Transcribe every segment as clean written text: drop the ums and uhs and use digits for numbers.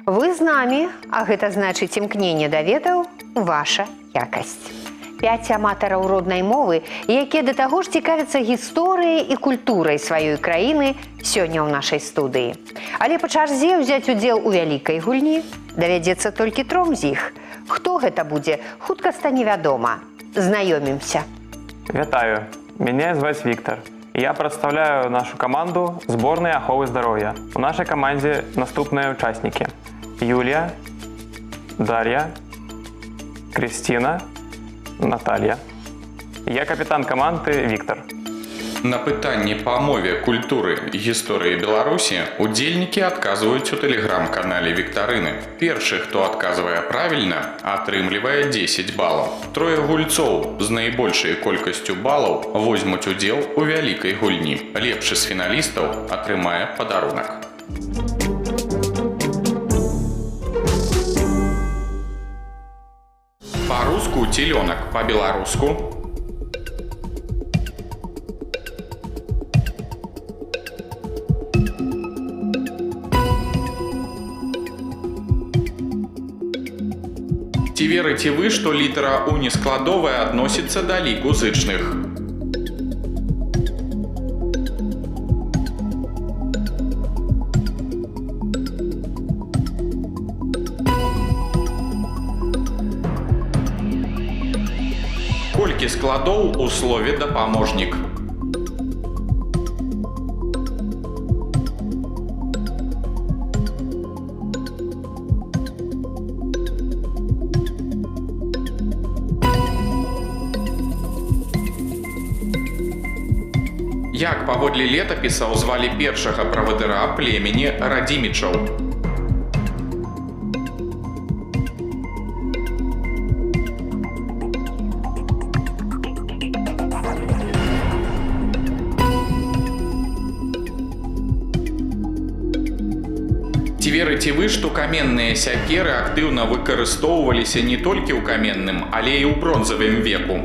Вы з намі, а гэта значыць імкненне да ведаў – ваша якасць. 5 аматараў роднай мовы, якія да таго ж цікавяцца гісторыяй і культурай сваёй краіны, сёння ў нашай студыі. Але па чарзе ўзяць удзел у вялікай гульні давядзецца толькі 3 з іх. Хто гэта будзе, хутка стане вядома. Знаёмімся. Вітаю, мяне зваць Віктор. Я прадстаўляю нашу каманду зборнай аховы здароўя. У нашай камандзе наступныя ўчастнікі: Юлія, Дар'я, Крысціна, Наталья. Я капітан каманды Віктор. На пытанні па мове, культуры і гісторыі Беларусі удзельнікі адказваюць у тэлеграм-канале Віктарыны. Першы, хто адказвае правільна, атрымлівае 10 балаў. 3 гульцоў з найбольшай колькасцю балаў возьмуць удзел у вялікай гульні. Лепшы з фіналістаў атрымае падарунак. Па-руску цілёнак, па-беларуску ці верыце вы, што літара «у» нескладовая адносіцца да ліку зычных? Колькі складоў у слове «дапаможнік»? Як паводле летапісаў звалі першага правадыра племені радзімічаў? Ці верыце вы, што каменныя сякеры актыўна выкарыстоўваліся не толькі ў каменным, але і ў бронзавым веку?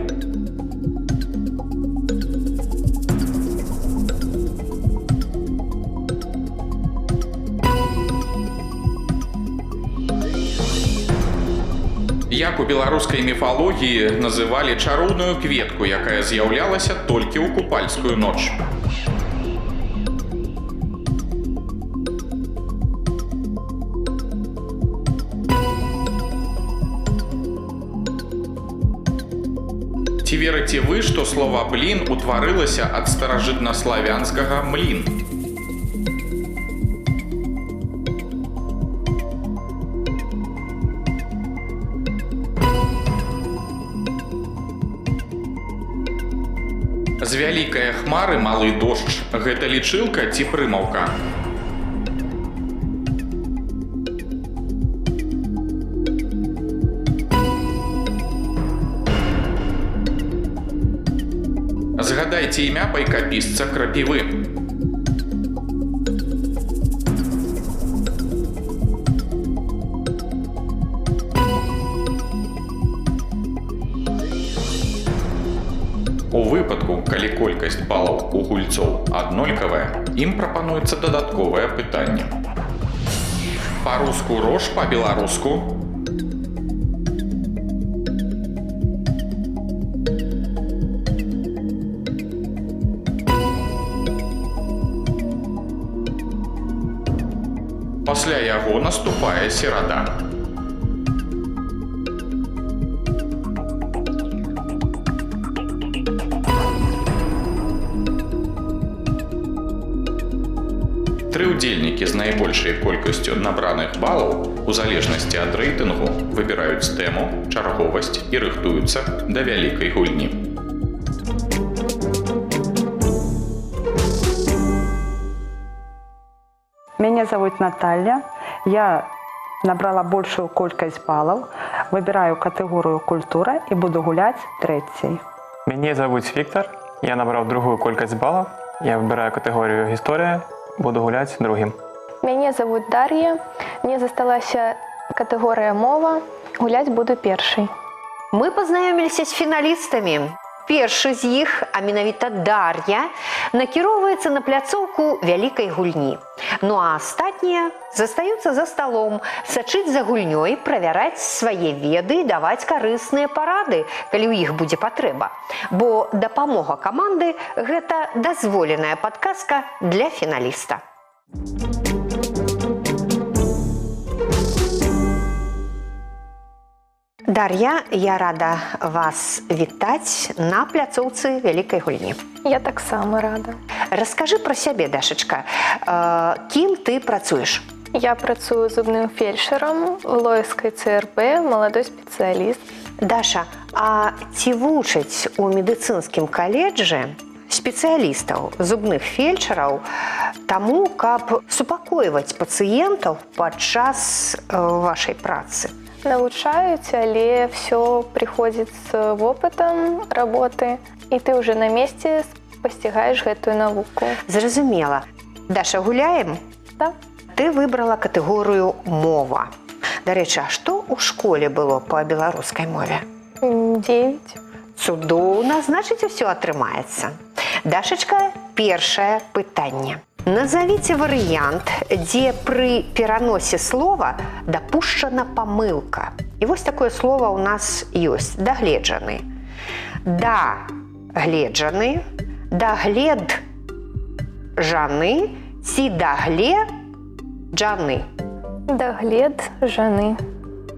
Як у беларускай міфалогіі называлі чароўную кветку, якая з'яўлялася толькі ў купальскую ноч? Ці верыце вы, што слова «блін» утварылася ад старажытнаславянскага «млін»? З вялікае хмары малы дождж. Гэта лічылка ці прымаўка? Згадайце імя пайкапісца крапівы. У выпадку, калі колькасць балаў у гульцоў аднолькавая, ім прапануецца дадатковае пытанне. Па-руску рож, па-беларуску пасля яго наступае серада. Тры ўдзельнікі з найбольшай колькасцю набраных балаў у залежнасці ад рэйтынгу выбіраюць тэму, чарговасць і рыхтуюцца да вялікай гульні. Меня зовут Наталья. Я набрала большую колькость баллов, выбираю категорию «Культура» и буду гулять третьей. Мяне зовут Віктор. Я набраў другую колькасць балаў. Я выбіраю катэгорію «Гісторыя», буду гуляць другім. Мяне зовут Дар'я. Мне засталася катэгорыя «Мова». Гуляць буду першай. Мы пазнаёміліся з фіналістамі. Першы з іх, а менавіта Дар'я, накіроўваецца на пляцоўку вялікай гульні. Ну а астатнія застаюцца за сталом, сачыць за гульнёй, правяраць свае веды і даваць карысныя парады, калі ў іх будзе патрэба. Бо дапамога каманды – гэта дазволеная падказка для фіналіста. Дар'я, я рада вас вітаць на пляцоўцы вялікай гульні. Я таксама рада. Раскажы пра сябе, Дашачка. Кім ты працуеш? Я працую зубным фельдшерам в Лоевской ЦРП, молодой спецыяліст. Даша, а ці вучаць у медыцынскім каледжы спецыялістаў, зубных фельдшераў таму, каб супакойваць пацыентаў падчас вашай працы? Навучаюць, але все приходит с опытом работы, и ты уже на месте постигаешь гэтую навуку. Зразумела. Даша, гуляем? Да. Ты выбрала катэгорыю «мова». Дарэчы, а што ў школе было па беларускай мове? 9. Цудоўна, значыць, усё атрымаецца. Дашачка, першае пытанне. Назовите варыянт, дзе пры пераносе слова дапушчана памылка. І вось такое слово ў нас ёсць. Дагледжаны. Дагледжаны, дагледжаны ці дагледжаны. Доглед жены.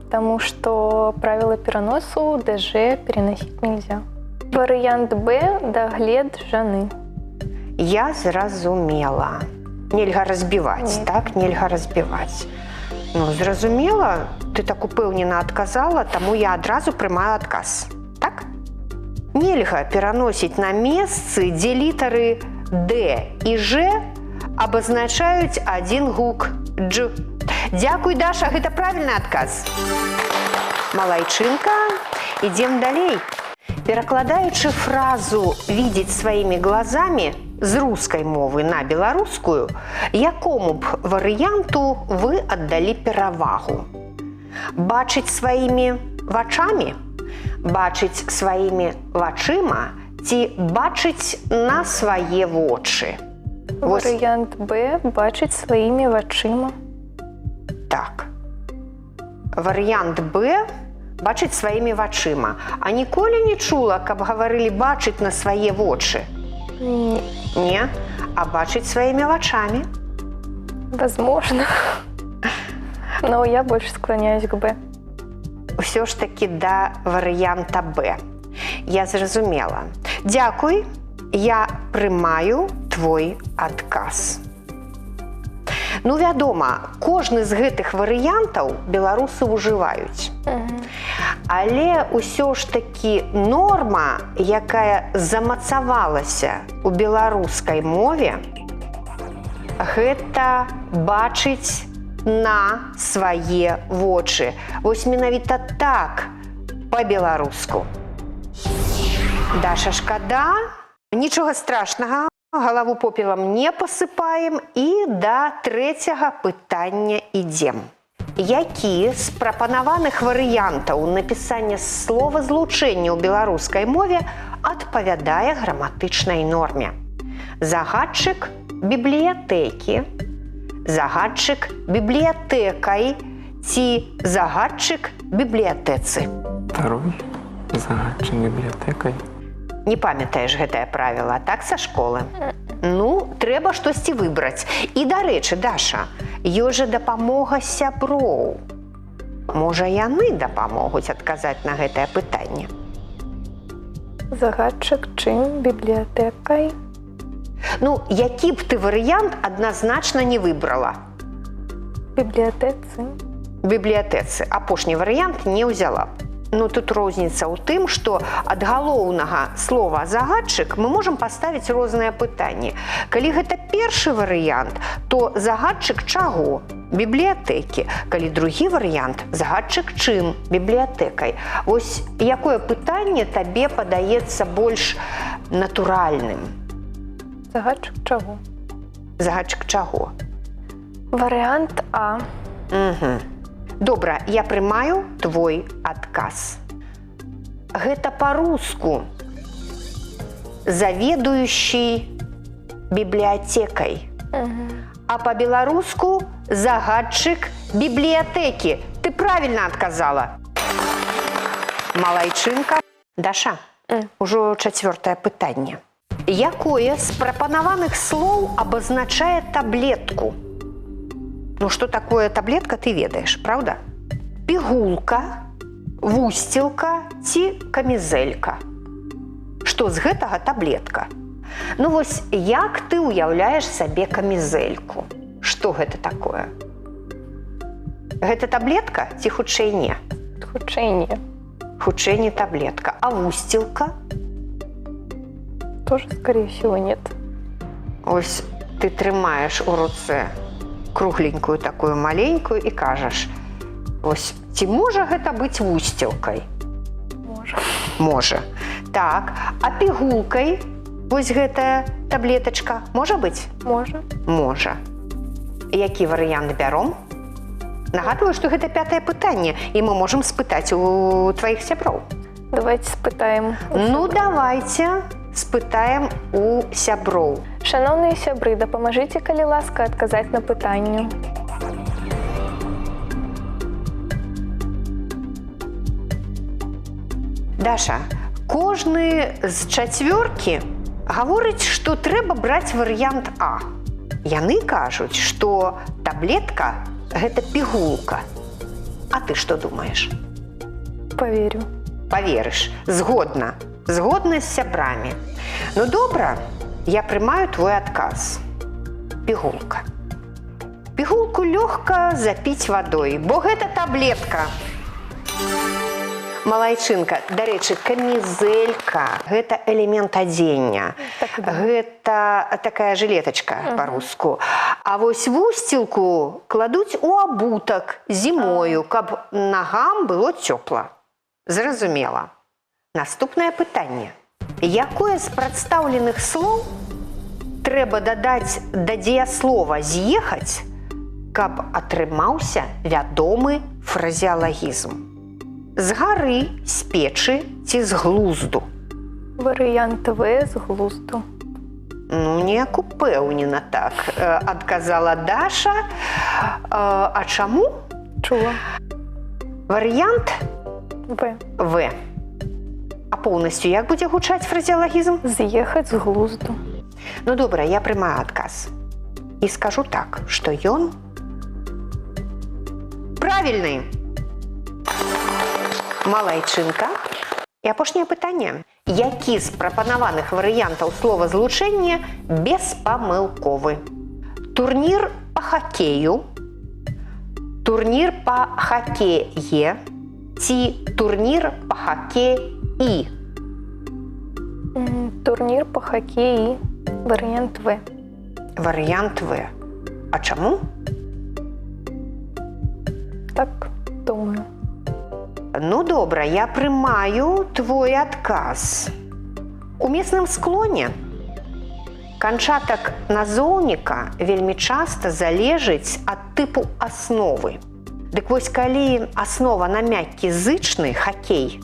Потому что правило переносу ДЖ переносить нельзя. Вариант Б – доглед жены. Я зразумела. Нельга разбіваць, Нет. так? Нельга разбіваць. Ну, зразумела, ты так упэўнена адказала, таму я адразу прымаю адказ. Так? Нельга пераносіць на месцы, дзе літары Д і Ж абазначаюць адзін гук Дж. Дзякуй, Даша, гэта правільны адказ. Малайчынка, ідзем далей. Перакладаючы фразу «видеть своими глазами» з рускай мовы на беларускую, якому б варыянту вы аддалі перавагу? Бачыць сваімі вачамі? Бачыць сваімі вачыма? Ці бачыць на свае вочы? Вариант Б – бачить своими вачыма. Так. Варыянт Б – бачыць сваімі вачыма. А ніколі не чула, каб гаварылі бачыць на свае вочы? Не. Не, а бачыць сваімі вачамі. Возможно. Но я больше склоняюсь к Б. Усё ж таки да варыянта Б. Я зразумела. Дзякуй, я прымаю твой адказ. Ну, вядома, кожны з гэтых варыянтаў беларусы ўжываюць. Але ўсё ж такі норма, якая замацавалася ў беларускай мове, гэта бачыць на свае вочы. Вось менавіта так па-беларуску. Даша, шкада, нічога страшнага, галаву попелам не пасыпаем і да трэцяга пытання ідзем. Які з прапанаваных варыянтаў напісання словазлучэння ў беларускай мове адпавядае граматычнай норме? Загадчык бібліятэкі, загадчык бібліятэкай ці загадчык бібліятэцы? Второй. Загадчик библиотекой. Не памятаеш гэтае правіла, так, са школы? Ну, трэба штосьці выбраць. І, дарэчы, Даша, ёсць жа дапамога сяброў. Можа, яны дапамогуць адказаць на гэтае пытанне? Загадчик чым? Библиотекой? Ну, які б ты варыянт адназначна не выбрала? Библиотецы. Бібліятэцы. Апошні варыянт не ўзяла. Ну, тут розніца ў тым, што ад галоўнага слова «загадчык» мы можам паставіць розныя пытанні. Калі гэта першы варыянт, то загадчык чаго? Бібліятэкі. Калі другі варыянт, загадчык чым? Бібліятэкай. Вось якое пытанне табе падаецца больш натуральным? Загадчик чаго? Загадчык чаго? Вариант А. Угу. Добра, я прымаю твой адказ. Гэта па-руску. заведующий библиотекой. А по-белоруску загадчик библиотеки. Ты правильно отказала. Малайчынка. Даша, ужо чацвёртае пытанне. Якое з прапанаваных слоў абазначае таблетку? Ну, что такое таблетка, ты ведаешь, правда? Пігулка, вусцілка ці камізэлька. Што з гэтага таблетка? Ну вось, як ты уяўляеш сабе камізэльку? Што гэта такое? Гэта таблетка ці хутчэй не? Хутчэй не. Хутчэй не таблетка. А вусцілка? Тоже, скорее всего, нет. Ось ты трымаеш у руцэ кругленькую такую маленькую і кажаш: ось, ці можа гэта быць вусцілкай? Можа. Можа. Так, а пігулкай вось гэтая таблетачка можа быць? Можа. Можа. Які варыянт бяром? Нагадваю, што гэта 5-е пытанне, і мы можам спытаць у тваіх сяброў. Давайте спытаем. Ну, давайте спытаем у сяброў. Шановныя сябры, дапамажыце, калі ласка, адказаць на пытанне. Даша, кожны з чацвёркі гаворыць, што трэба браць варыянт А. Яны кажуць, што таблетка – гэта пігулка. А ты што думаеш? Поверю. Паверыш, згодна. Згодна з сябрамі. Ну, добра, я прымаю твой адказ. Пігулка. Пігулку лёгка запіць вадой, бо гэта таблетка. Малайчынка, дарэчы, камізэлька – гэта элемент адзення. Гэта такая жылетачка па-руску. А вось вусцілку кладуць у абутак зімою, каб нагам было цёпла. Зразумела. Наступнае пытанне. Якое з прадстаўленых слоў трэба дадаць да дзеяслова «з'ехаць», каб атрымаўся вядомы фразеалагізм? З гары, з печы ці з глузду? Варыянт В з глузду. Ну, неяк упэўнена так, адказала Даша. А чаму? Чула. Варыянт В. В. А поўнасцю як будзе гучаць фразеалагізм? З'ехаць з глузду. Ну, добра, я прымаю адказ. І скажу так, што ён правільны. Малайчынка. І апошняе пытанне. Які з прапанаваных варыянтаў словазлучэння беспамылковы? Турнір па хакею, турнір па хакее ці турнір па хакеі? Турнір па хакеі. Варыянт В. Варыянт В. А чаму? Так, думаю. Ну, добра, я прымаю твой адказ. У месным склоне канчатак назоўніка вельмі часта залежыць ад тыпу асновы. Дык вось, калі аснова на мяккі зычны хакей,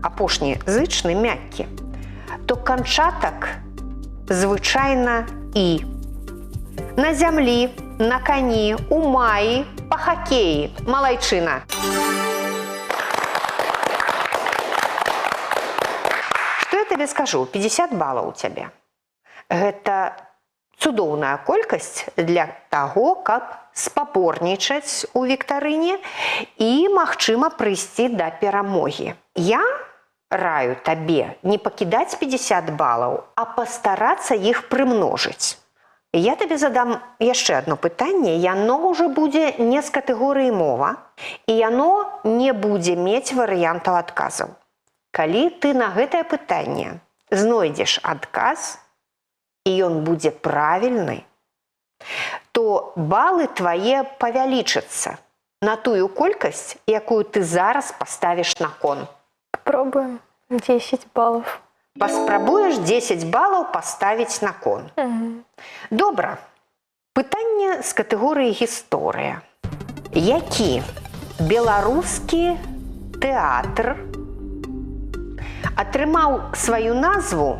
апошні зычны мяккі, то канчатак звычайна і. На зямлі, на кані, у маі, па хакеі. Малайчына. Што я табе скажу? 50 балаў у цябе. Гэта цудоўная колькасць для таго, каб спаборнічаць у віктарыне і, магчыма, прыйсці да перамогі. Я раю табе не пакідаць 50 балаў, а пастарацца іх прымножыць. Я табе задам яшчэ адно пытанне, яно ўжо будзе не з катэгорыі мова, і яно не будзе мець варыянтаў адказаў. Калі ты на гэтае пытанне знойдзеш адказ, і ён будзе правільны, то балы твае павялічацца на тую колькасць, якую ты зараз паставіш на кон. Попробуем 10 баллов. Паспрабуеш 10 балаў паставіць на кон. Добра. Пытанне з катэгорыі гісторыя. Які беларускі тэатр атрымаў сваю назву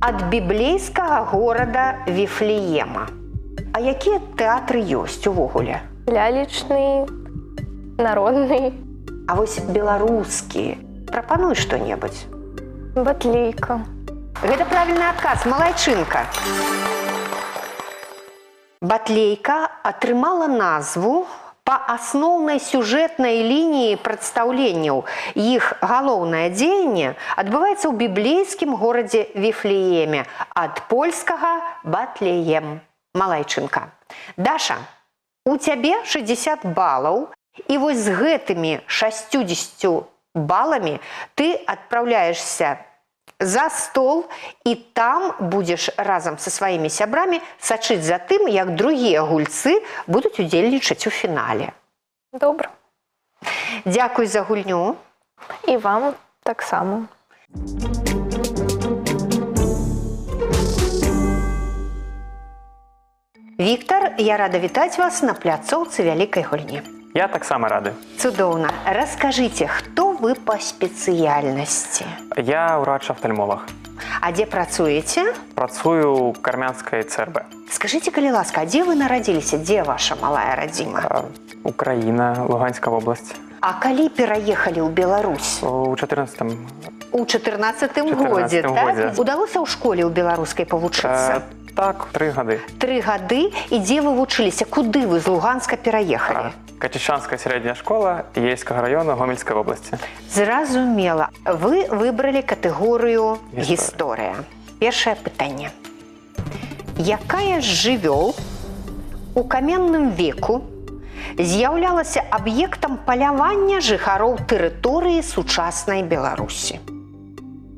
ад біблейскага горада Віфлеема. А якія тэатры ёсць увогуле? Лялечный, народный, А вось беларускі. Прапануй што-небудзь. батлейка. Гэта правільны адказ, малайчынка. Батлейка атрымала назву па асноўнай сюжэтнай лініі прадстаўленняў. Іх галоўнае дзеянне адбываецца ў біблейскім горадзе Віфлееме, ад польскага Батлеем. Малайчынка. Даша, у цябе 60 балаў, і вось з гэтымі 60 баламі ты адпраўляешся за стол, і там будзеш разам са сваімі сябрамі сачыць за тым, як другія гульцы будуць удзельнічаць у фінале. Добра. Дзякуй за гульню. І вам таксама. Віктор, я рада вітаць вас на пляцоўцы вялікай гульні. Я таксама рады. Цудоўна. Раскажыце, хто вы па спецыяльнасці? Я ўрач-афтальмолог. А дзе працуеце? Працую ў кармянскай ЦРБ. Скажыце, калі ласка, а дзе вы нарадзіліся? Дзе ваша малая радзіма? Украіна, Луганская вобласць. А калі пераехалі ў Беларусь? У 14-м. У 14-м годзе, так? годзе. Удалося ў школе ў беларускай павучыцца? Так, 3 гады. 3 гады? І дзе вы вучыліся? Куды вы з Луганска пераехалі? Качечанская сярэдняя школа Ейскага района Гомельскай вобласці. Зразумела. Вы выбралі катэгорыю гісторыя. Першае пытанне. Якая з жывёл у каменным веку з'яўлялася аб'ектам палявання жыхароў тэрыторыі сучаснай Беларусі?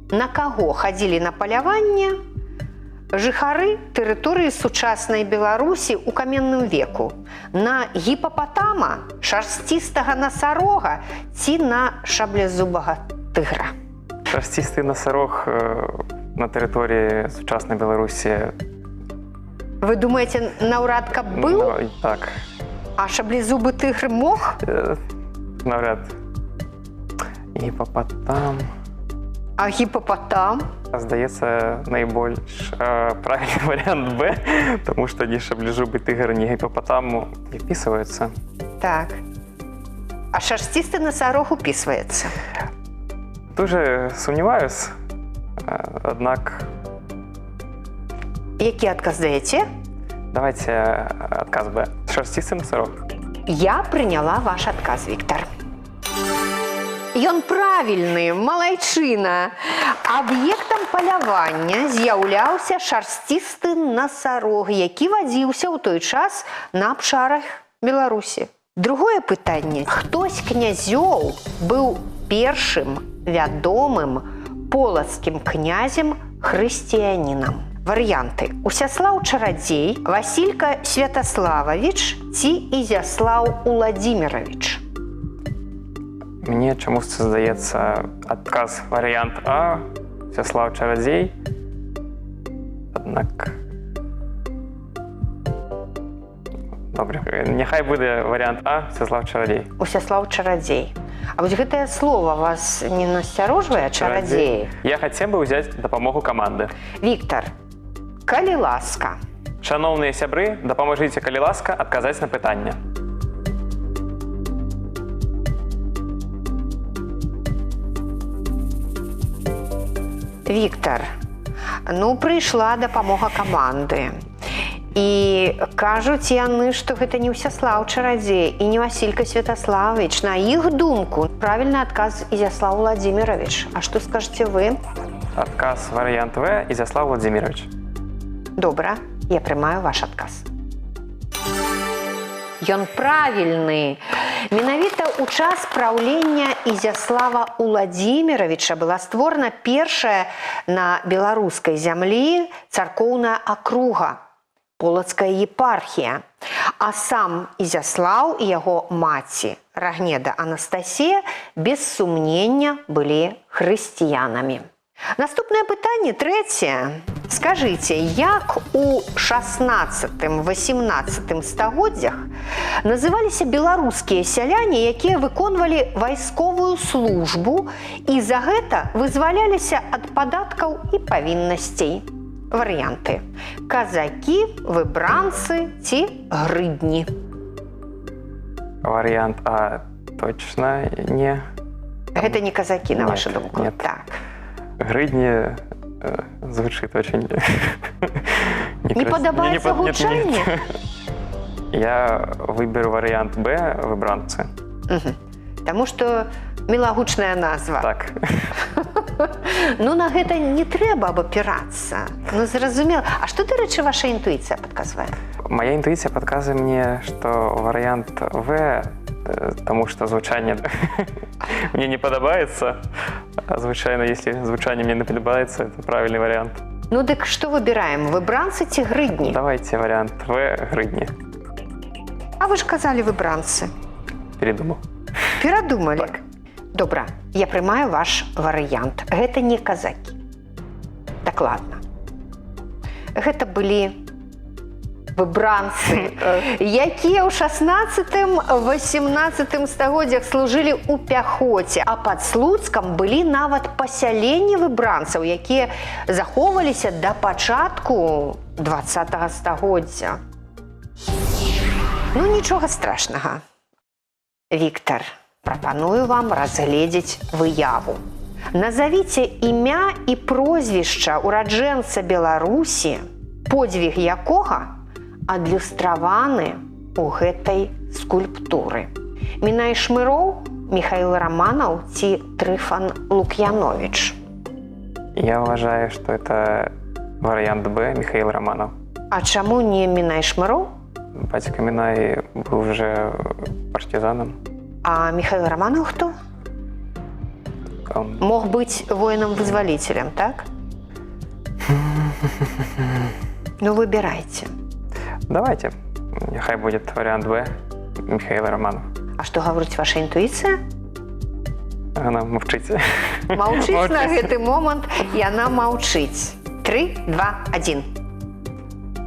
На каго хадзілі на паляванне жыхары тэрыторыі сучаснай Беларусі ў каменным веку? На гіпапатама, шарсцістага насарога ці на шаблезубага тыгра? Шарсцісты насарог на тэрыторыі сучаснай Беларусі. Вы думаеце, наўрад каб быў? Ну, так. А шаблезубы тыгр мог? Навряд. Гіпапатам. А гіпапатам? Здаецца, найбольш правільны варыянт Б, тому што ні шаблезубы тыгр, ні гіпапатам не впісваюцца. Так. А шарсцісты насарог упісваецца? Дуже сумніваюсь, аднак... Які адказ даеце? Давайте адказ Б. Шарсцісты насарог. Я прыняла ваш адказ, Віктор. Ён правільны, малайчына. Аб'ектам палявання з'яўляўся шарсцісты насарог, які вадзіўся ў той час на абшарах Беларусі. Другое пытанне. Хто з князёў быў першым вядомым полацкім князем-хрысціянінам? Варыянты. Усяслаў Чарадзей, Васілька Святаслававіч ці Ізяслаў Уладзіміравіч? Мне чамусьці здаецца адказ варыянт А, Усяслаў Чарадзей. Аднак... Добре, няхай будзе варыянт А, Усяслаў Чарадзей. Усяслаў Чарадзей. А вось гэтае слово вас не насцярожвае, чарадзеі? Я хацеў бы ўзяць дапамогу каманды. Віктор, калі ласка. Шаноўныя сябры, дапамажыце, калі ласка, адказаць на пытанне. Віктор, ну прыйшла дапамога каманды. І кажуць яны, што гэта не Усяслаў Чарадзей і не Васілька Святаслававіч. На іх думку, правільны адказ Ізяслаў Уладзіміравіч. А што скажаце вы? Адказ варыянт В, Ізяслаў Уладзіміравіч. Добра, я прымаю ваш адказ. Ён правільны. Менавіта ў час праўлення Ізяслава Уладзіміравіча была створана першая на беларускай зямлі царкоўная акруга, Полацкая епархія. А сам Ізяслаў і яго маці Рагнеда Анастасія без сумнення былі хрысціянамі. Наступнае пытанне, трэцяе. Скажыце, як у 16-18 стагоддзях называліся беларускія сяляне, якія выконвалі вайсковую службу і за гэта вызваляліся ад падаткаў і павіннасцей? варыянты: казакі, выбранцы ці грыдні. Вариант А точно не. Гэта не казакі, на Нет, вашу думку? нет. Так. Грыдни звучит очень Не падабаецца гучанне? Я выберу вариант Б, выбранцы. Угу. Таму што мілагучная назва. Так. Ну, на гэта не трэба абапірацца. Ну, зразумела. А што, дарэчы, ваша інтуіцыя падказвае? Моя интуиция подсказывает мне, что вариант В, потому что звучание мне не подобается, а звучание, если звучание мне не подобается, это правильный вариант. Ну, дык што выбіраем? Выбранцы ці грыдні? Давайте вариант В, грыдни. А вы ж казалі выбранцы. Передумал. Перадумалі? Так. Добра, я прымаю ваш варыянт. Гэта не казакі. Дакладна. Гэта былі выбранцы, якія ў 16-18 стагоддзях служылі ў пяхоце, а пад Слуцкам былі нават пасяленні выбранцаў, якія захоўваліся да пачатку 20-го стагоддзя. Ну, нічога страшнага. Віктар, прапаную вам разгледзець выяву. Назавіце імя і прозвішча ураджэнца Беларусі, подзвіг якога адлюстраваны ў гэтай скульптуры. Мінай Шмыроў, Михаил Романов ці Трифон Лукьянович? Я уважаю, что это вариант Б, Михаил Романов. А чаму не Мінай Шмыроў? Батька Минай был уже партизаном. А Михаил Романов хто? Он... Мог быць воином-вызвалителем, так? Ну, выбирайте. Давайте. Нехай будет вариант Б, Михаил Романов. А што гаворыць ваша інтуіцыя? Она мовчыць. Маўчыць на гэты момант, яна маўчыць. 3, 2, 1.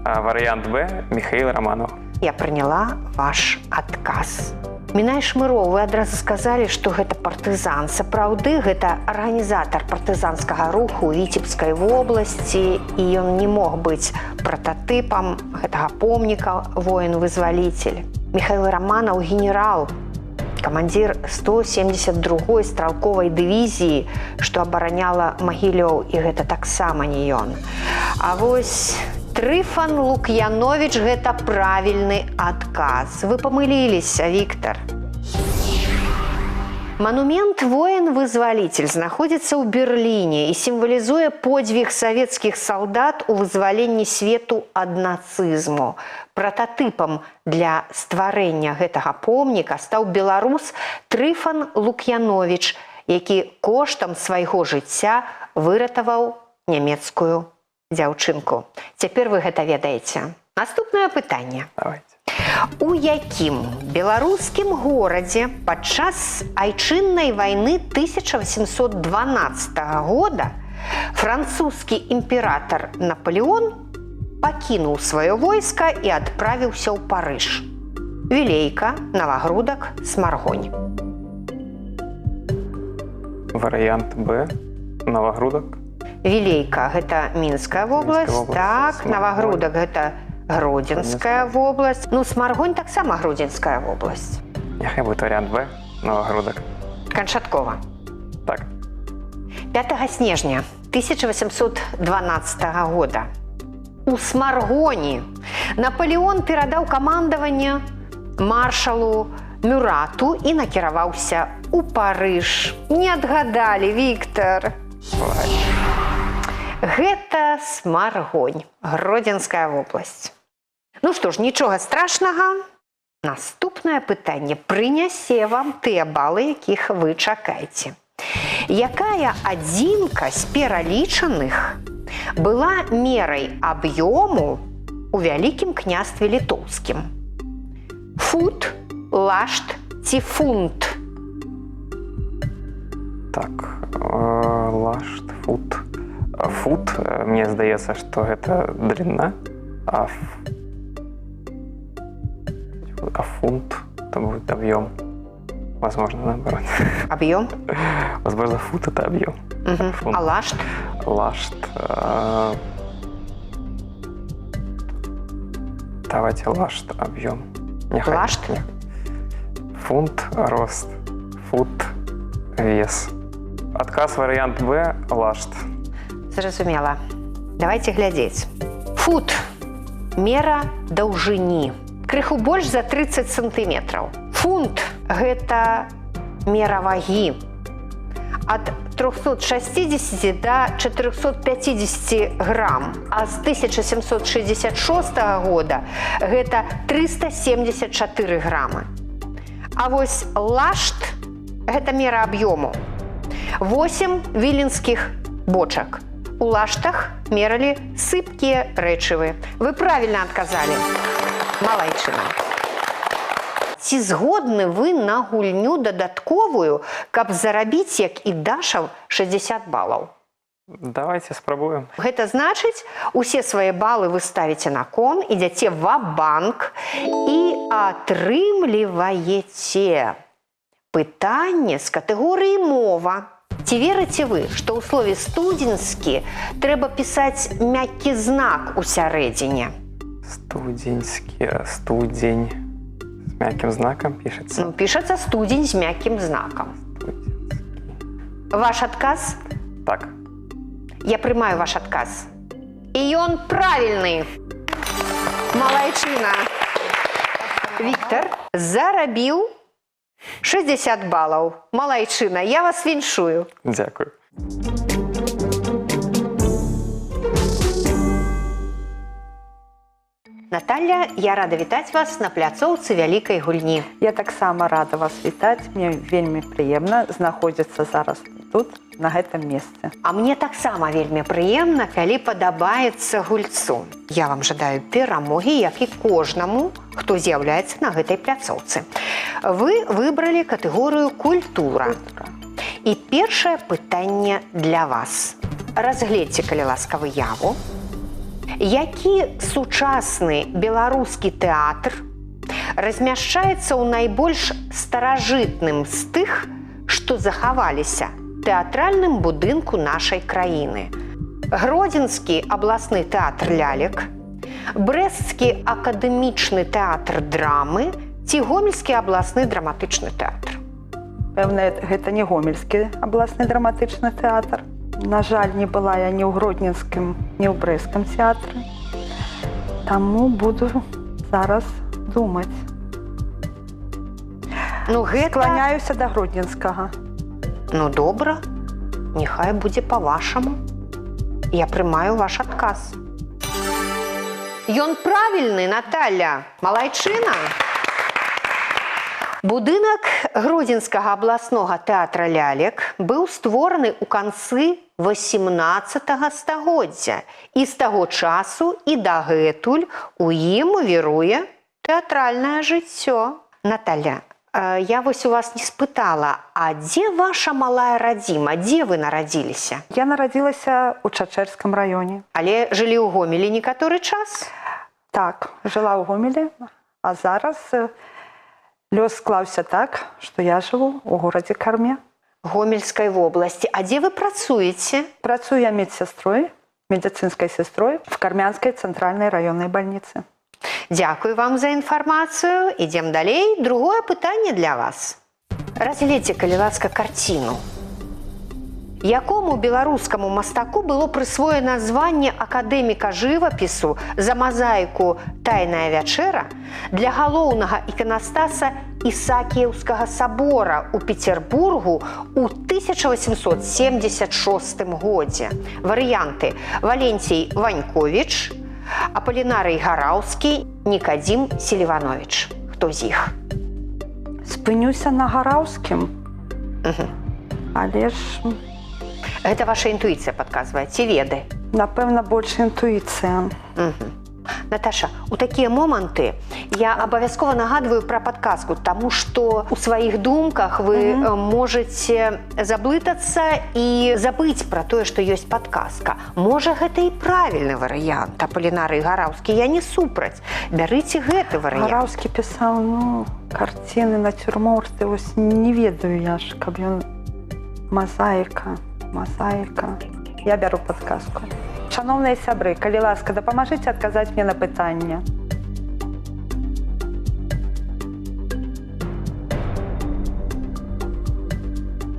Вариант Б, Михаил Романов. Я прыняла ваш адказ. Мінай Шмыроў, вы адразу сказалі, што гэта партызан. Сапраўды, гэта арганізатар партызанскага руху ў Віцебскай вобласці, і ён не мог быць прататыпам гэтага помніка воін-вызваліцель. Михаил Романов – генерал, камандзір 172-й стралковай дывізіі, што абараняла Магілёў, і гэта таксама не ён. А вось Трифон Лукьянович – гэта правільны адказ. Вы памыліліся, Віктар. Манумент «Воін-вызваліцель» знаходзіцца ў Берліне і сімвалізуе подзвіг савецкіх салдат у вызваленні свету ад нацызму. Прататыпам для стварэння гэтага помніка стаў беларус Трифон Лукьянович, які коштам свайго жыцця выратаваў нямецкую дзяўчынку. Цяпер вы гэта ведаеце. Наступнае пытанне. Давайте. У якім беларускім горадзе падчас айчыннай вайны 1812 года французскі імператар Наполеон пакінуў сваё войска і адправіўся ў Парыж? Вілейка, Навагрудак, Смаргонь. Вариант Б, Новогрудок. Вілейка – гэта Мінская вобласць, Мінская вобласць, так, Смаргонь. Навагрудак – гэта Гродзенская вобласць, ну, Смаргонь таксама Гродзенская вобласць. Нехай будет вариант Б, Новогрудок. Канчаткова. Так. 5 снежня 1812 года у Смаргоні Наполеон перадаў камандаванне маршалу Мюрату і накіраваўся у Парыж. Не адгадалі, Віктар. Гэта Смаргонь, Гродзенская вобласць. Ну што ж, нічога страшнага. Наступнае пытанне прынясе вам тыя балы, якіх вы чакаеце. Якая адзінка з пералічаных была мерай аб'ёму у Вялікім княстве літоўскім? Фут, лашт ці фунт? Так, лашт, фут. Фут, мне здаецца, што гэта длина, а фунт – это будет объем. Возможно, наоборот. Объем? Возможно, фут – это объем. Угу. А лашт? Лашт. Давайте лашт объем. Лашт? Фунт рост. Фут вес. Отказ вариант Б – лашт. Зразумела. Давайте глядзець. Фут – мера даўжыні. Крыху больш за 30 сантыметраў. Фунт – гэта мера вагі. Ад 360 до 450 грамм. А з 1766 года гэта 374 граммы. А вось лашт – гэта мера аб'ёму. 8 віленскіх бочак. У лаштах мералі сыпкія рэчывы. Вы правільна адказалі. Малайчына. Ці згодны вы на гульню дадатковую, каб зарабіць, як і Даша, 60 балаў? Давайте спробуем. Гэта значыць, усе свае балы вы ставіце на кон, ідзяце ва-банк і атрымліваеце пытанне з катэгорыі мова. Ці верыце вы, што ў слове «студзеньскі» трэба пісаць мяккі знак у сярэдзіне? Студеньский, студень. С мягким знаком пишется. Ну, пішацца студзень з мяккім знакам. Ваш адказ? Так. Я прымаю ваш адказ. І ён правільны. Малайчына. Віктор зарабіў 60 балаў. Малайчына, я вас віншую. Дякую. Наталья, я рада вітаць вас на пляцоўцы вялікай гульні. Я таксама рада вас вітаць. Мне вельмі прыемна знаходзіцца зараз тут, на гэтым месцы. А мне таксама вельмі прыемна, калі падабаецца гульцу. Я вам жадаю перамогі, як і кожнаму, хто з'яўляецца на гэтай пляцоўцы. Вы выбралі катэгорыю «Культура». І першае пытанне для вас. Разгледзьце, калі ласка, выяву. Які сучасны беларускі тэатр размяшчаецца ў найбольш старажытным з тых, што захаваліся тэатральным будынку нашай краіны? Гродзенскі абласны тэатр лялек, Брэсцкі акадэмічны тэатр драмы ці Гомельскі абласны драматычны тэатр? Пэўна, гэта не Гомельскі абласны драматычны тэатр. На жаль, не была я ні ў Гродзенскім, ні ў Брэсцкім тэатры. Таму буду зараз думаць. Ну, гэта... Скланяюся да Гродзенскага. Ну, добра. Няхай будзе па-вашаму. Я прымаю ваш адказ. Ён правільны, Наталья. Малайчына. Будынак Гродзенскага абласнога тэатра лялек быў створаны ў канцы 18 стагоддзя. І з таго часу і дагэтуль у ім віруе тэатральнае жыццё. Наталья, я вось у вас не спытала, а дзе ваша малая радзіма? Дзе вы нарадзіліся? Я нарадзілася ў Чачэрскім раёне. Але жылі ў Гомелі некаторы час? Так, жыла ў Гомелі, а зараз лёс склаўся так, што я жыву ў горадзе Карме. Гомельскай вобласці. А дзе вы працуеце? Працую я медсястрой, медицинской сестрой в Кармянской центральной районной больнице. Дзякую вам за інфармацыю. Ідзем далей. Другое пытанне для вас. Разгледзьце, калі ласка, карціну. Якому беларускаму мастаку было прысвоена званне акадэміка жывапісу за мазаіку «Тайная вячэра» для галоўнага іканастаса Ісакіеўскага сабора ў Петербургу ў 1876 годзе? Варыянты: Валенцій Ваньковіч, Аполлінарый Гараўскі, Нікадзім Селіванович. Хто з іх? Спынюся на Гараўскім. Але ж... Гэта ваша інтуіцыя падказвае, ці веды? Напэўна, больш інтуіцыя. Наташа, у такія моманты я абавязкова нагадваю пра падказку, таму што ў сваіх думках вы можаце заблытацца і забыць пра тое, што ёсць падказка. Можа, гэта і правільны варыянт. Аполлінарый Гараўскі, я не супраць. Бярыце гэты варыянт. Гараўскі пісаў, карціны, нацюрморты, ось не ведаю я ж, каб ён... Мазаіка. Я бяру падказку. Шановныя сябры, калі ласка, дапамажыце адказаць мне на пытанне.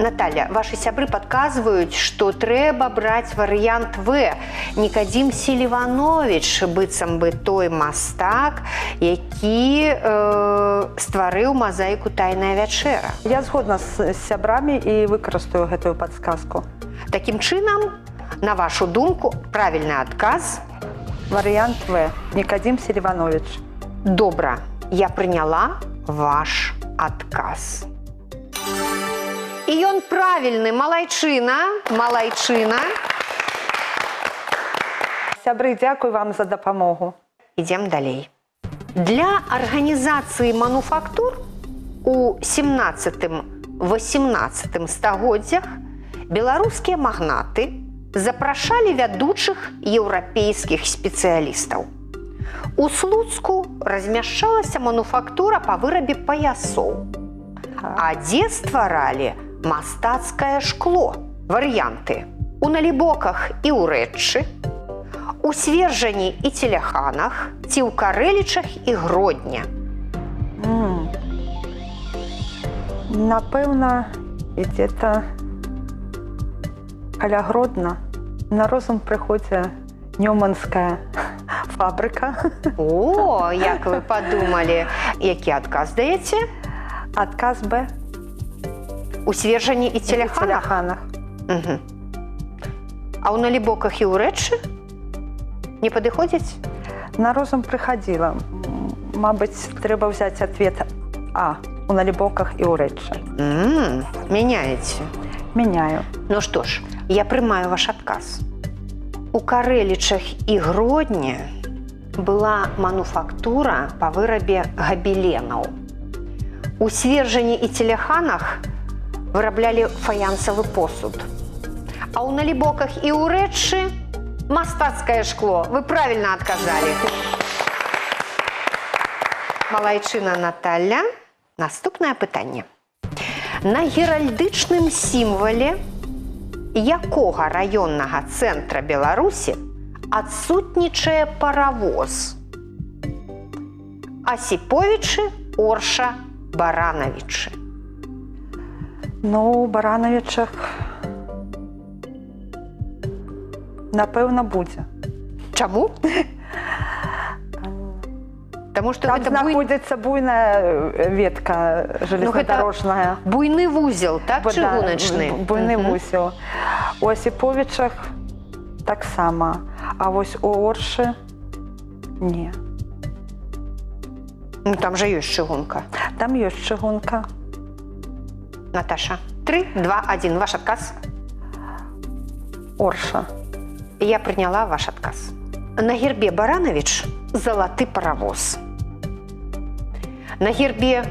Наталья, ваши сябры подказывают, что трэба брать вариант В. Никодим Селиванович, быццам бы той мастак, які стварыў мазаіку «Тайная вячэра». Я згодна з сябрамі і выкарыстаю гэтую падсказку. Таким чынам, на вашу думку, правильный адказ? Варыянт В. Никодим Селиванович. Добра, я приняла ваш адказ. І ён правільны, малайчына, малайчына. Сябры, дзякуй вам за дапамогу. Ідзем далей. Для арганізацыі мануфактур у 17-18 стагоддзях беларускія магнаты запрашалі вядучых еўрапейскіх спецыялістаў. У Слуцку размяшчалася мануфактура па вырабе паясоў, а дзе стваралі мастацкае шкло. Варыянты: у Налібоках і ў Рэччы, у Свержані і Целяханах ці ў Карэлічах і Гродня. Напэўна, ідзе-то каля Гродна. На розум прыходзіць Нёманская фабрыка. О, як вы падумалі. Які адказ даеце? Адказ Б. У Свержані і В Целяханах? Целяханах. Угу. А ў Налібоках і ў Рэччы? Не падыходзіць? На розум прыхадзіла. Мабыць, трэба взять ответ А. У Налібоках і ў Рэччы. Мяняеце. Меняю. Ну што ж, я прымаю ваш адказ. У Карэлічах і Гродні была мануфактура па вырабе габеленаў. У Свержані і Целяханах выраблялі фаянсавы посуд. А ў Налібоках і ў Рэччы мастацкае шкло. Вы правильно адказалі. Малайчына Наталья. Наступнае пытанне. На геральдычным сімвале якога раённага цэнтра Беларусі адсутнічае паравоз? Асіповічы, Орша, Баранавічы. Ну, у Баранавічах напэўна будзе. Чаму? Таму што Там гэта знаходзіцца буйная ветка железнодорожная. буйны вузел, так, Да, чыгуначны? буйны вузел. У Асіповічах таксама. А вось у Оршы не. Ну, там жа ёсць чыгунка. Там ёсць чыгунка. Наташа. 3, 2, 1. Ваш адказ? Орша. Я прыняла ваш адказ. На гербе Баранавіч залаты паравоз. На гербе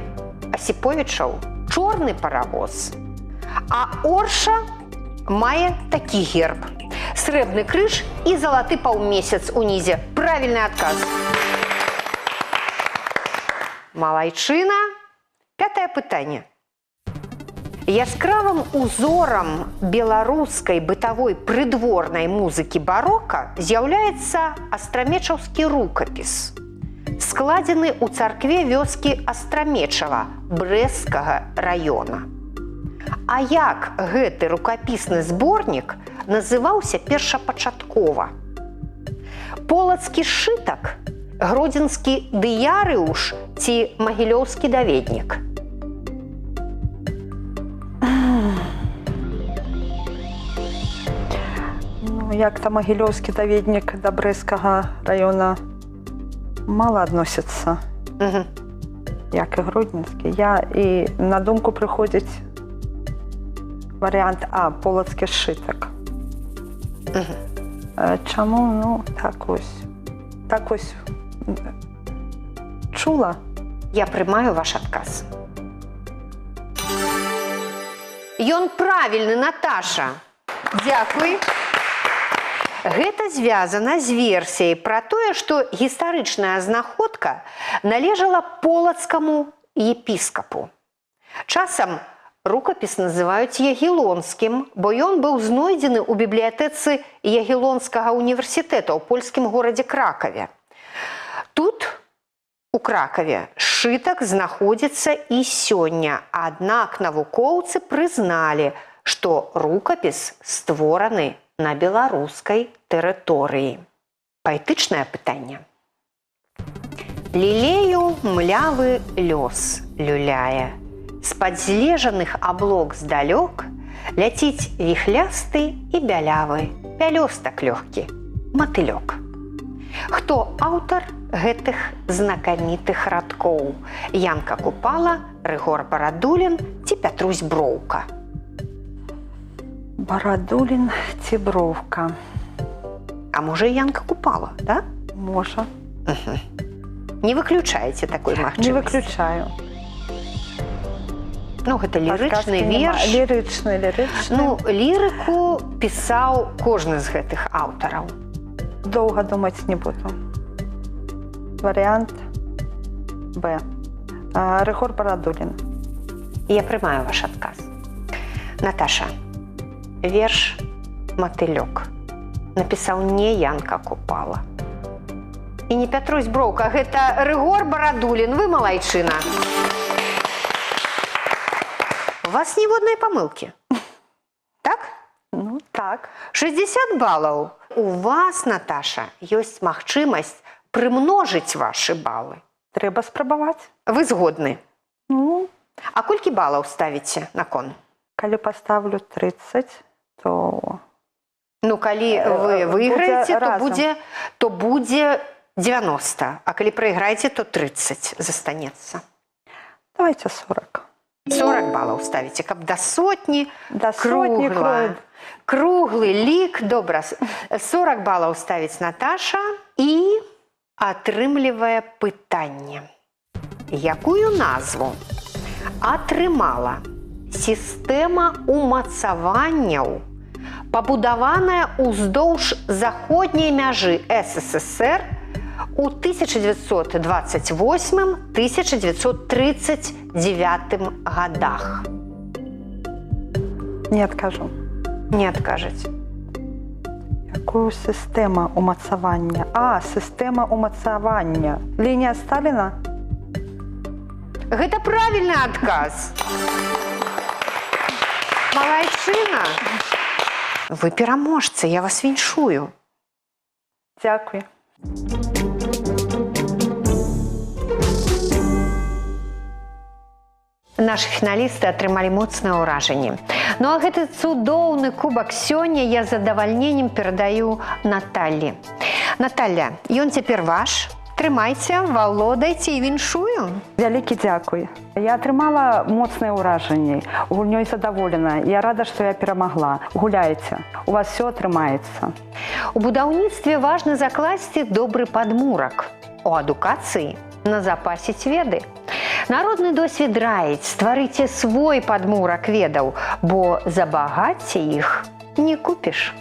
Асіповічаў чорны паравоз. А Орша мае такі герб. Срэбны крыж і залаты паўмесяц унізе. Правільны адказ. Малайчына. 5-е пытанне. Яскравым узорам беларускай бытавой прыдворнай музыкі барока з'яўляецца астрамечаўскі рукапіс, складзены ў царкве вёскі Астрамечава Брэсцкага раёна. А як гэты рукапісны зборнік называўся першапачаткова? Полацкі сшытак, гродзенскі дыярыуш ці магілёўскі даведнік? Як-то магілёўскі даведнік да Брэсцкага раёна мала адносіцца, як і гродзенскі. І на думку прыходзіць варыянт А, полацкі сшытак. Чаму? Ну, так ось чула. Я прымаю ваш адказ. Ён правільны, Наташа. Дзякуй. Гэта звязана з версіяй пра тое, што гістарычная знаходка належала полацкаму епіскапу. Часам рукапіс называюць ягелонскім, бо ён быў знойдзены ў бібліятэцы Ягелонскага універсітэта ў польскім горадзе Кракаве. Тут У Кракаве сшытак знаходзіцца і сёння, аднак навукоўцы прызналі, што рукапіс створаны на беларускай тэрыторыі. Паэтычнае пытанне. Лілею млявы лёс люляе. З-пад злежаных аблок здалёк ляціць віхлясты і бялявы, пялёстак лёгкі, матылёк. Хто аўтар гэтых знакамітых радкоў? Янка Купала, Рыгор Барадулін ці Пятрусь Броўка? Барадулін ці Броўка? А можа, і Янка Купала, да? Можа. Не выключаеце такой магчымасці? Не выключаю. Ну, гэта лірычны верш. Лірычны. Ну, лірыку пісаў кожны з гэтых аўтараў. Доўга думаць не буду. Варыянт Б. Рыгор Барадулін. Я прымаю ваш адказ. Наташа, верш «Матылёк» напісаў не Янка Купала. І не Пятрусь Броўка, гэта Рыгор Барадулін. Вы малайчына. У вас ніводнай памылкі. Так? Ну, так. 60 балаў. У вас, Наташа, ёсць магчымасць прымножыць вашы балы. Трэба спрабаваць. Вы згодны? Ну, А колькі балаў ставіце на кон? калі паставлю 30, то... Ну, калі вы выйграеце, разам. то будзе 90, а калі прайграеце, то 30 застанецца. Давайте 40. 40 балаў ставіце, каб да сотні, Да сотні круглы лік. Добра, 40 балаў ставіць Наташа і атрымлівае пытанне. Якую назву атрымала сістэма умацаванняў, пабудаваная ўздоўж заходняй мяжы СССР у 1928-1939 годах? Не адкажу. Не адкажаце. Якую сістэма умацавання? Сістэма умацавання. Лінія Сталіна? Гэта правільны адказ. Малайчына. Вы пераможцы, я вас віншую. Дзякуй. Нашы фіналісты атрымалі моцнае ўражанне. Ну а гэты цудоўны кубак сёння я з задавальненнем перадаю Наталлі. Наталля, ён цяпер ваш. Трымайце, валодайце і віншую. Вялікі дзякуй. Я атрымала моцныя ўражанні. Гульнёй задаволена. Я рада, што я перамагла. Гуляйце. У вас все атрымаецца. У будаўніцтве важна закласці добры падмурак. У адукацыі назапасіць веды. Народны досвед раіць, стварыце свой падмурак ведаў, бо за багацце іх не купіш.